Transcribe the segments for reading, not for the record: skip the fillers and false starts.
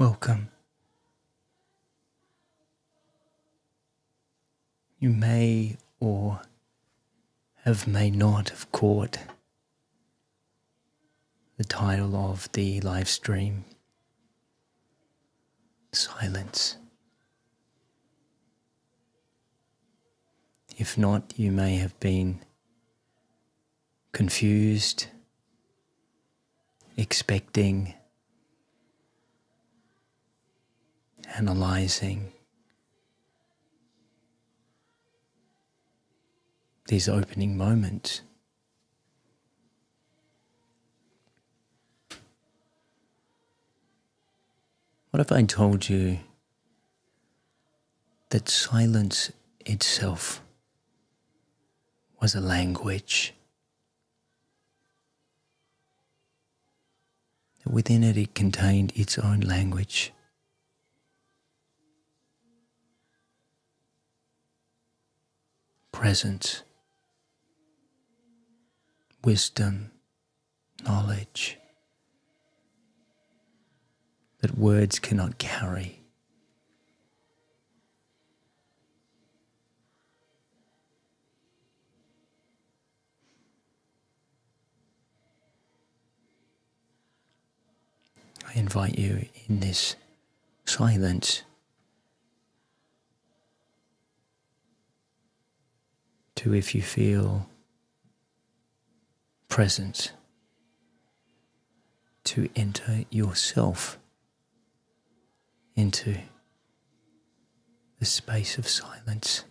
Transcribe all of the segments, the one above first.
Welcome. You may or may not have caught the title of the live stream, Silence. If not, you may have been confused, expecting, analyzing these opening moments. What if I told you that silence itself was a language? Within it, it contained its own language. Presence, wisdom, knowledge that words cannot carry. I invite you in this silence to, if you feel presence, to enter yourself into the space of silence.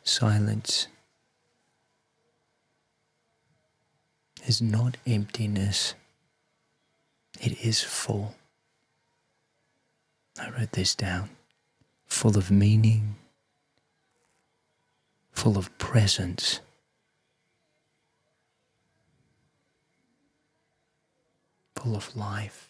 Silence is not emptiness, it is full. I wrote this down. Full of meaning, full of presence, full of life.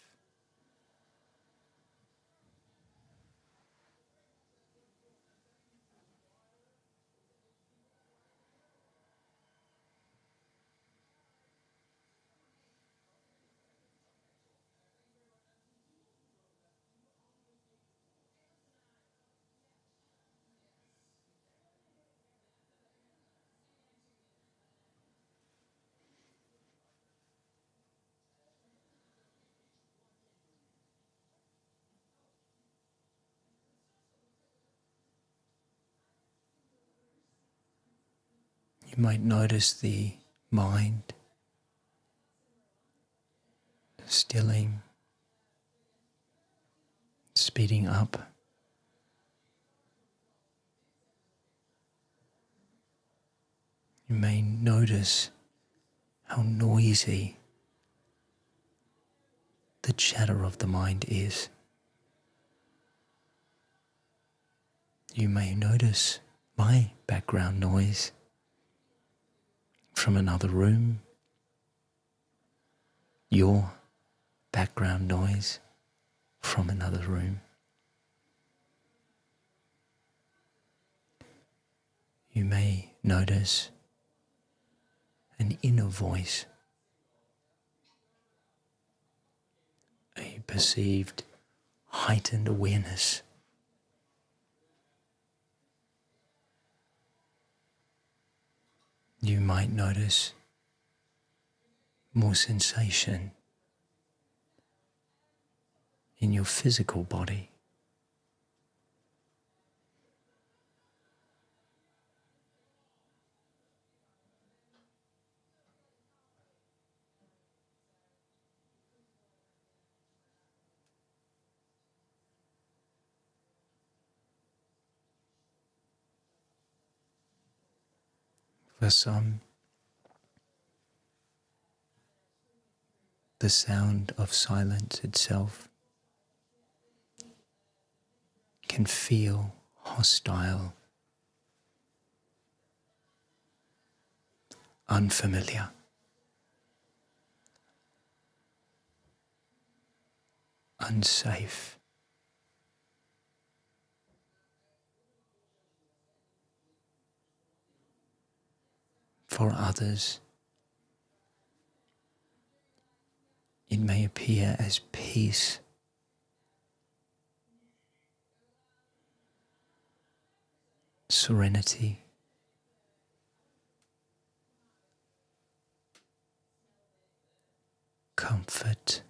You might notice the mind stilling, speeding up. You may notice how noisy the chatter of the mind is. You may notice my background noise from another room, your background noise from another room. You may notice an inner voice, a perceived heightened awareness. You might notice more sensation in your physical body. For some, the sound of silence itself can feel hostile, unfamiliar. Unsafe. For others, it may appear as peace, serenity, comfort.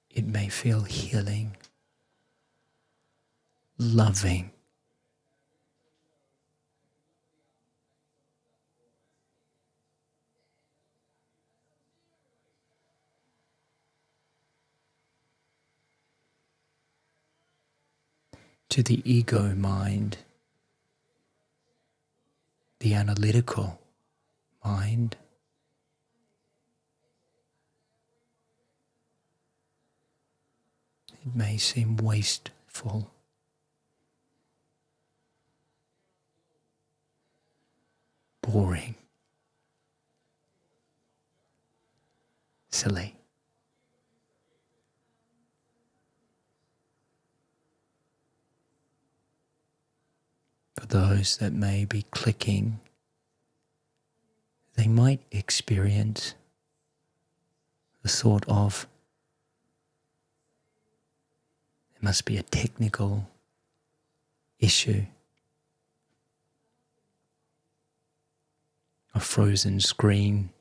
It may feel healing, loving. To the ego mind, the analytical mind, it may seem wasteful, boring, silly. For those that may be clicking, they might experience the thought of, there must be a technical issue, a frozen screen,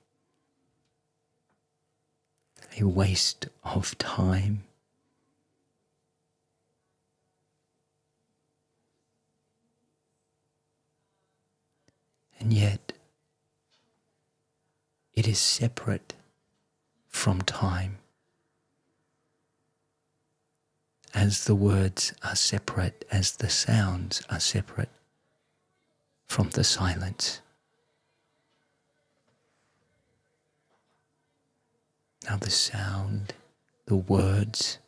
a waste of time. And yet, it is separate from time, as the words are separate, as the sounds are separate from the silence. Now the sound, the words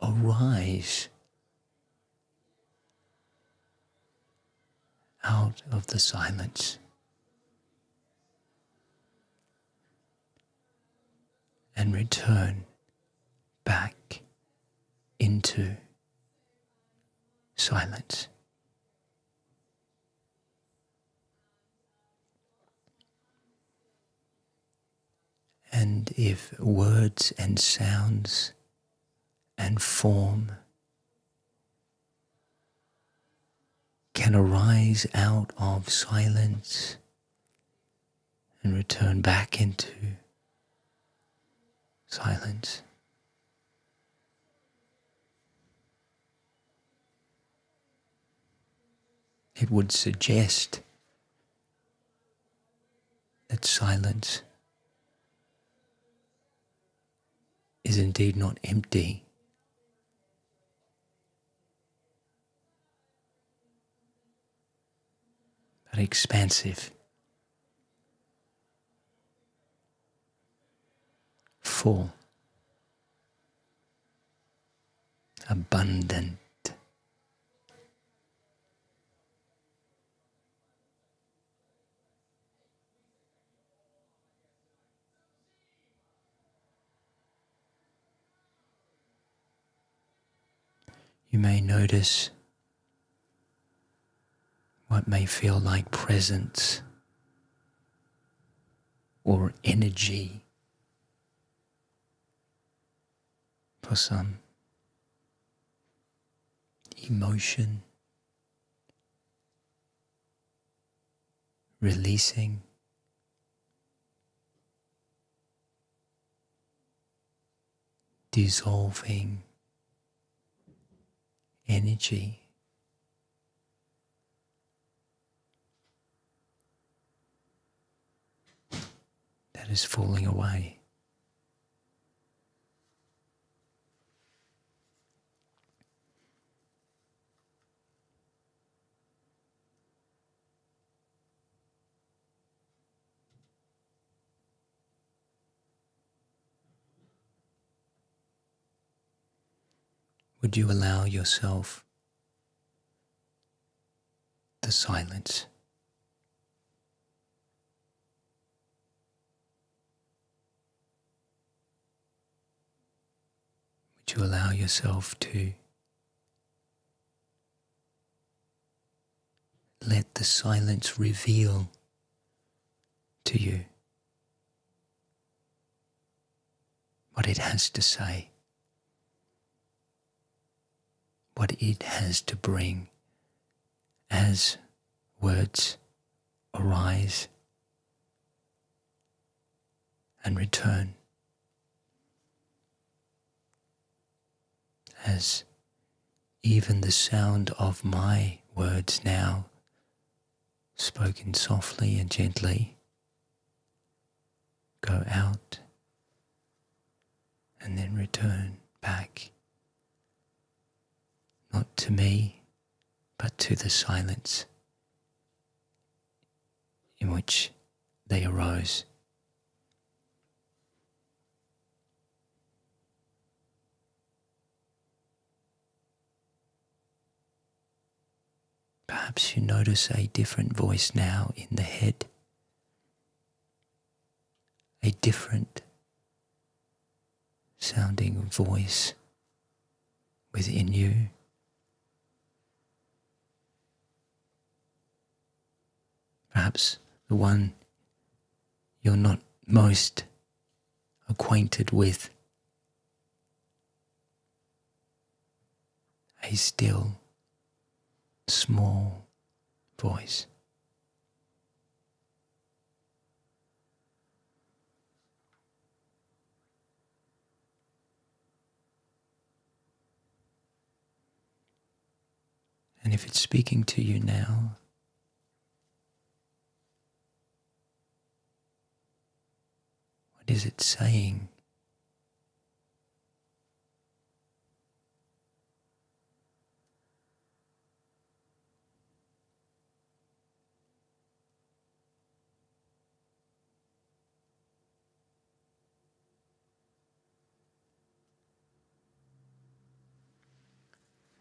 arise out of the silence and return back into silence. And if words and sounds and form can arise out of silence and return back into silence, it would suggest that silence is indeed not empty, but expansive, full, abundant. You may notice what may feel like presence or energy for some, emotion, releasing, dissolving energy. That is falling away. would you allow yourself the silence? Would you allow yourself to let the silence reveal to you what it has to say, what it has to bring as words arise and return, as even the sound of my words now, spoken softly and gently, go out and then return back, not to me, but to the silence in which they arose. Perhaps you notice a different voice now in the head, a different sounding voice within you. Perhaps the one you're not most acquainted with, a still, small voice. And if it's speaking to you now, what is it saying?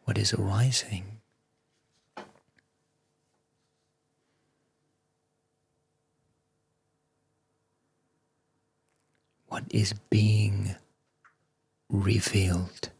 What is arising? What is being revealed?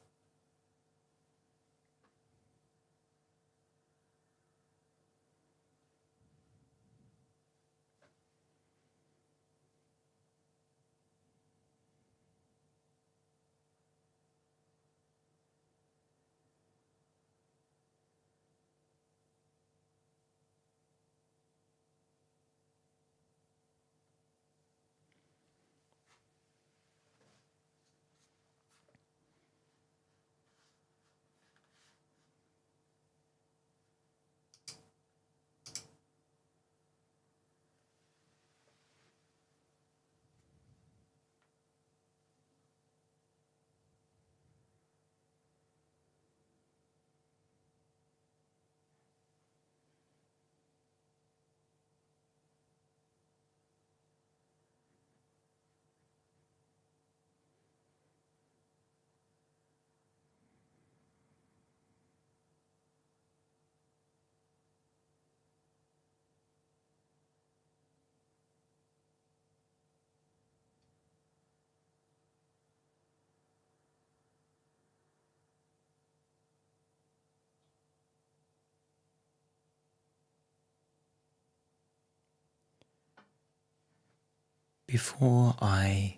Before I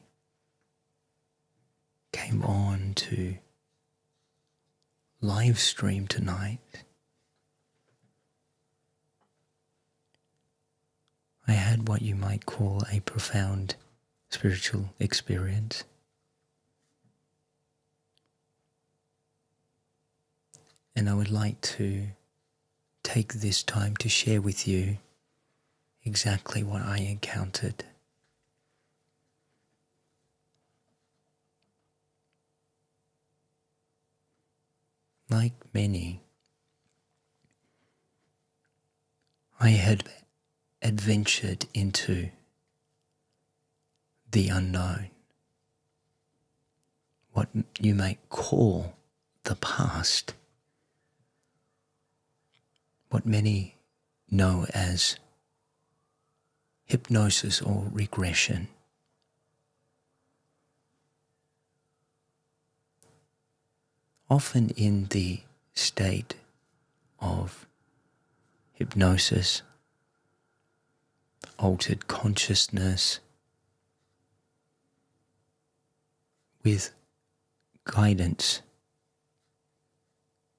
came on to live stream tonight, I had what you might call a profound spiritual experience. And I would like to take this time to share with you exactly what I encountered. Like many, I had adventured into the unknown, what you might call the past, what many know as hypnosis or regression. Often in the state of hypnosis, altered consciousness, with guidance,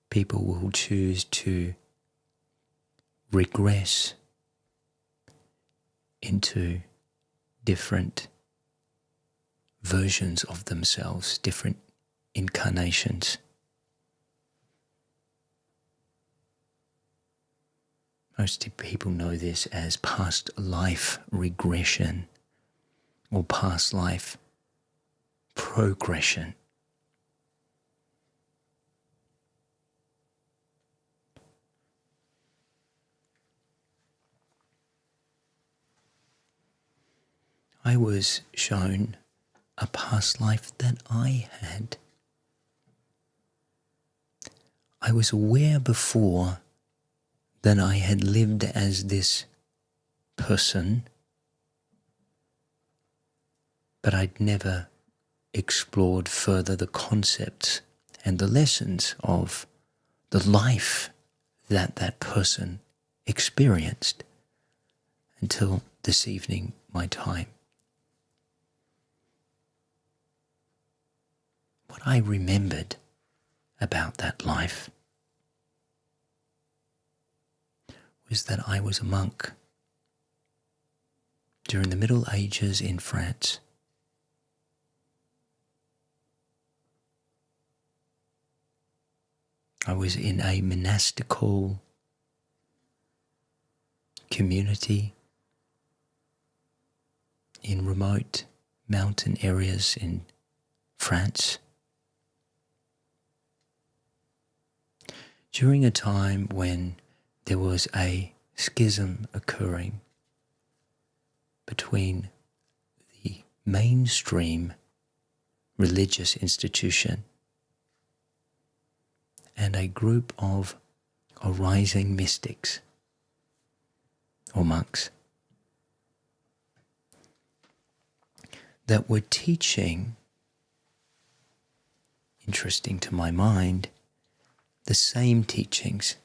people will choose to regress into different versions of themselves, different incarnations. Most people know this as past life regression or past life progression. I was shown a past life that I had. I was aware before that I had lived as this person, but I'd never explored further the concepts and the lessons of the life that that person experienced until this evening, my time. What I remembered about that life was that I was a monk during the Middle Ages in France. I was in a monastical community in remote mountain areas in France during a time when there was a schism occurring between the mainstream religious institution and a group of arising mystics or monks that were teaching, interesting to my mind, the same teachings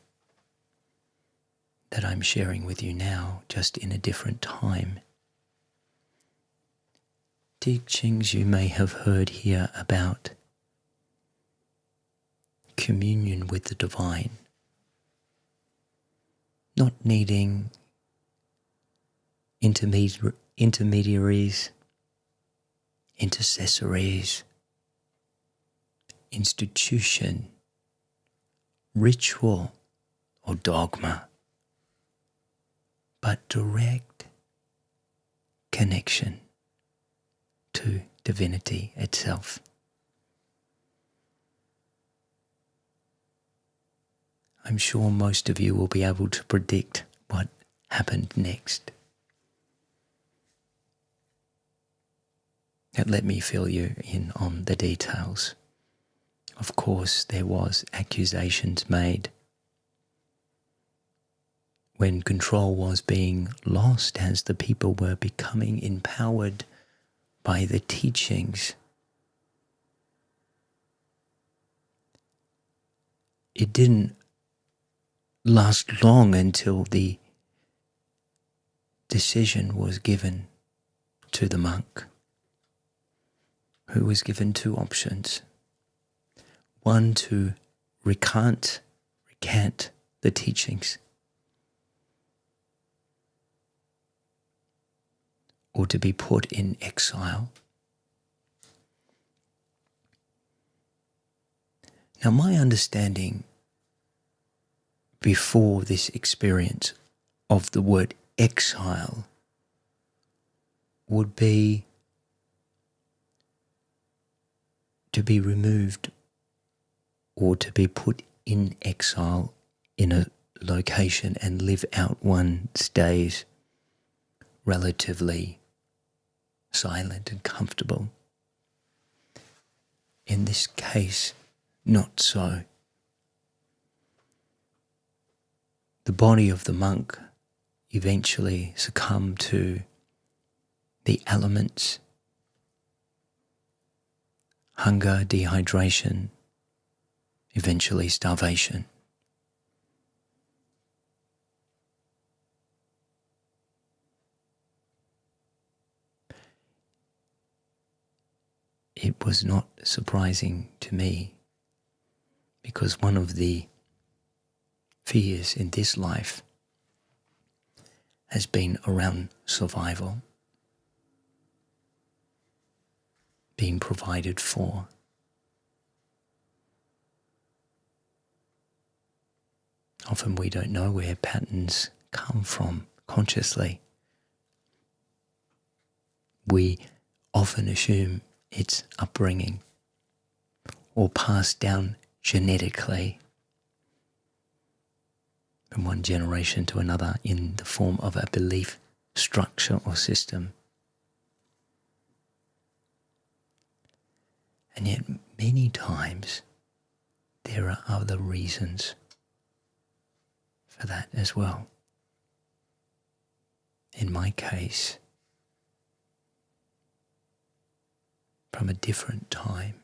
that I'm sharing with you now, just in a different time. Teachings you may have heard here about communion with the divine, not needing intermediaries, intercessories, institution, ritual, or dogma, but direct connection to divinity itself. I'm sure most of you will be able to predict what happened next. And let me fill you in on the details. Of course, there was accusations made when control was being lost as the people were becoming empowered by the teachings. It didn't last long until the decision was given to the monk, who was given two options. One, to recant the teachings, or to be put in exile. Now, my understanding before this experience of the word exile would be to be removed or to be put in exile in a location and live out one's days relatively silent and comfortable. In this case, not so. The body of the monk eventually succumbed to the elements, hunger, dehydration, eventually starvation. It was not surprising to me, because one of the fears in this life has been around survival, being provided for. Often we don't know where patterns come from consciously. We often assume it's upbringing or passed down genetically from one generation to another in the form of a belief structure or system. And yet many times there are other reasons for that as well. In my case, from a different time.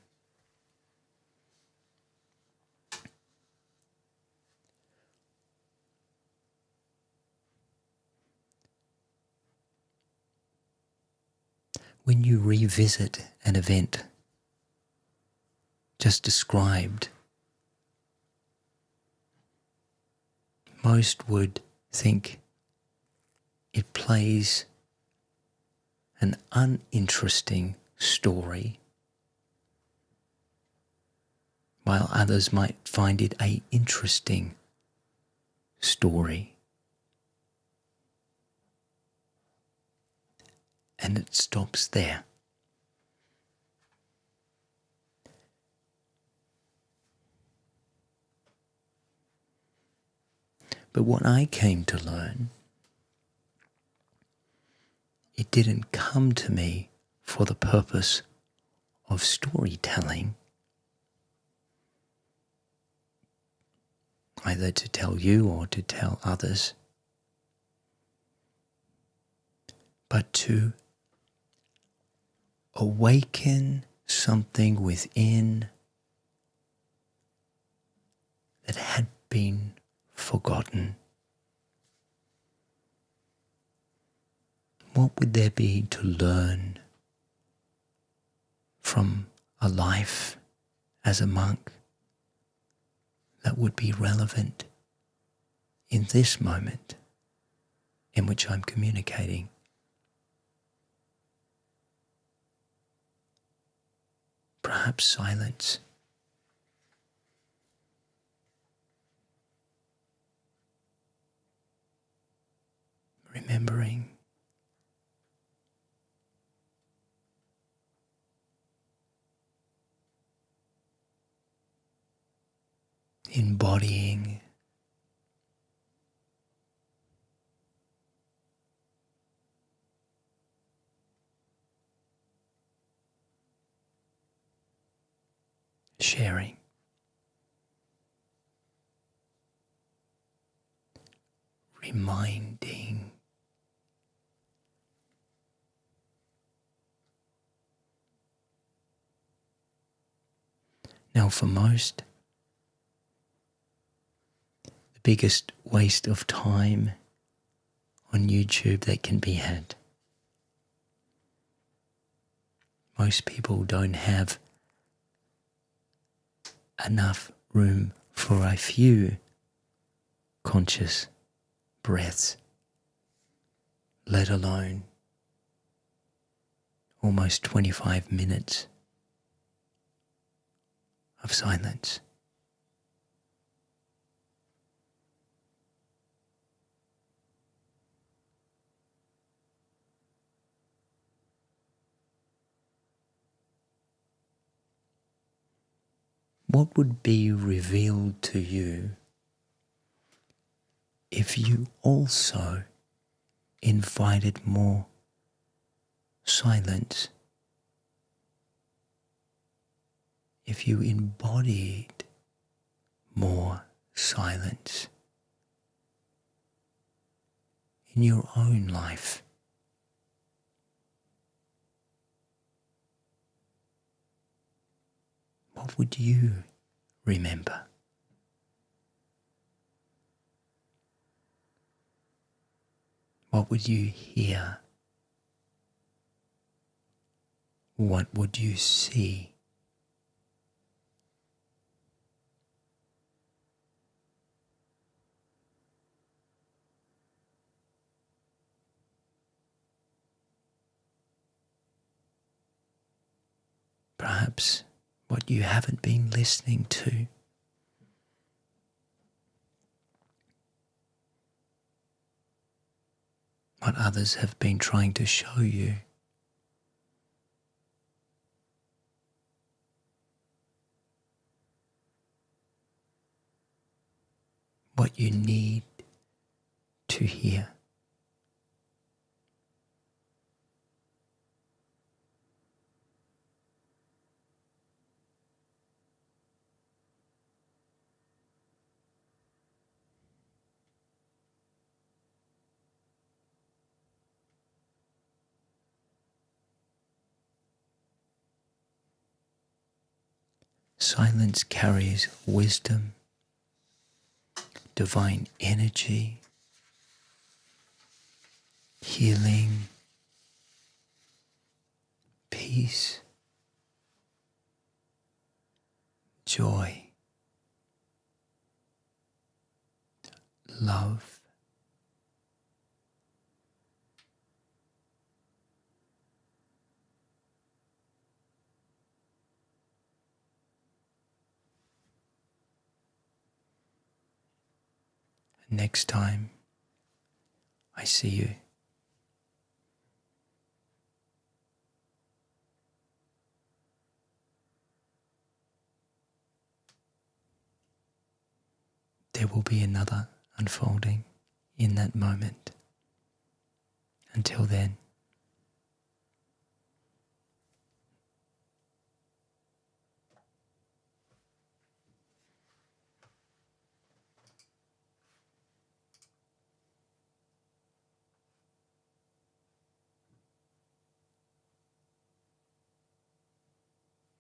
When you revisit an event just described, most would think it plays an uninteresting story, while others might find it an interesting story. And it stops there. But what I came to learn, it didn't come to me for the purpose of storytelling, either to tell you or to tell others, but to awaken something within that had been forgotten. What would there be to learn from a life as a monk that would be relevant in this moment in which I'm communicating? Perhaps silence. Remembering. Embodying. Sharing. Reminding. Now, for most, the biggest waste of time on YouTube that can be had. Most people don't have enough room for a few conscious breaths, let alone almost 25 minutes of silence. What would be revealed to you if you also invited more silence? If you embodied more silence in your own life. What would you remember? What would you hear? What would you see? Perhaps what you haven't been listening to. What others have been trying to show you. What you need to hear. Silence carries wisdom, divine energy, healing, peace, joy, love. Next time I see you, there will be another unfolding in that moment. Until then,